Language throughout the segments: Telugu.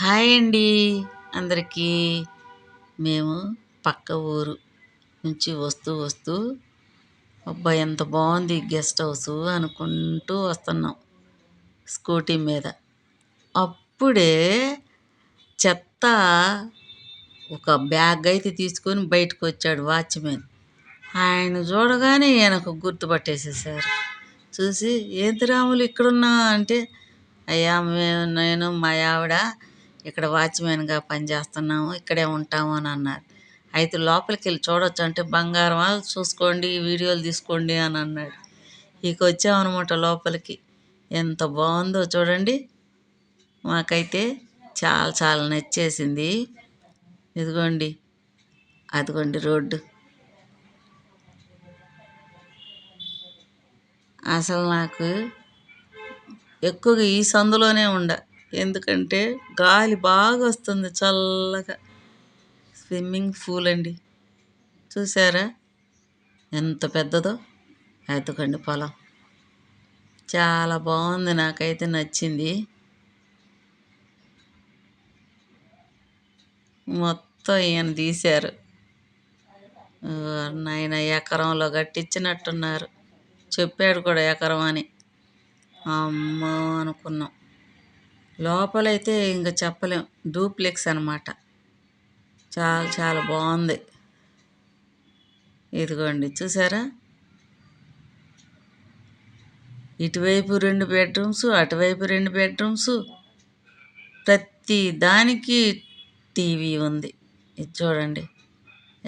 హాయ్ అండి అందరికీ. మేము పక్క ఊరు నుంచి వస్తూ అబ్బా ఎంత బాగుంది గెస్ట్ హౌస్ అనుకుంటూ వస్తున్నాం స్కూటీ మీద. అప్పుడే చెత్త ఒక బ్యాగ్ అయితే తీసుకొని బయటకు వచ్చాడు వాచ్మెన్. ఆయన చూడగానే ఈయనకు గుర్తుపట్టేసేసారు. చూసి ఏంటి రాములు ఇక్కడున్నా అంటే, అయ్యా నేను మా ఆవిడ ఇక్కడ వాచ్మెన్గా పనిచేస్తున్నాము, ఇక్కడే ఉంటాము అని అన్నారు. అయితే లోపలికి వెళ్ళి చూడొచ్చు అంటే, బంగారమా చూసుకోండి వీడియోలు తీసుకోండి అని అన్నాడు. ఇక వచ్చామన్నమాట లోపలికి. ఎంత బాగుందో చూడండి. మాకైతే చాలా చాలా నచ్చేసింది. ఇదిగోండి, అదిగోండి రోడ్డు. అసలు నాకు ఎక్కువగా ఈ సందులోనే ఎందుకంటే గాలి బాగా వస్తుంది చల్లగా. స్విమ్మింగ్ పూల్ అండి, చూసారా ఎంత పెద్దదో. ఎత్తుకండి పొలం చాలా బాగుంది, నాకైతే నచ్చింది. మొత్తం ఈయన తీశారు. నాయన ఎకరంలో కట్టించినట్టున్నారు. చెప్పాడు కూడా ఎకరం అని. అమ్మో అనుకున్నాం. లోపలైతే ఇంకా చెప్పలేం, డూప్లెక్స్ అనమాట. చాలా చాలా బాగుంది. ఇదిగోండి చూసారా, ఇటువైపు 2 బెడ్రూమ్స్, అటువైపు 2 బెడ్రూమ్స్, ప్రతి దానికి టీవీ ఉంది. ఇది చూడండి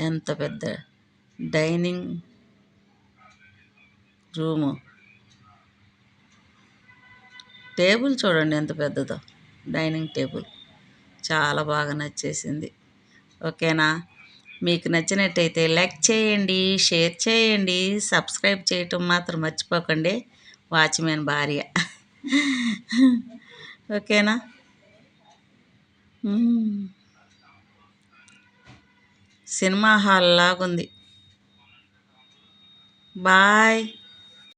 ఎంత పెద్ద డైనింగ్ రూము. టేబుల్ చూడండి ఎంత పెద్దదో, డైనింగ్ టేబుల్. చాలా బాగా నచ్చేసింది. ఓకేనా? మీకు నచ్చినట్టయితే లైక్ చేయండి, షేర్ చేయండి, సబ్స్క్రైబ్ చేయటం మాత్రం మర్చిపోకండి. వాచ్మెన్ భార్య. ఓకేనా? సినిమా హాల్ లాగుంది. బాయ్.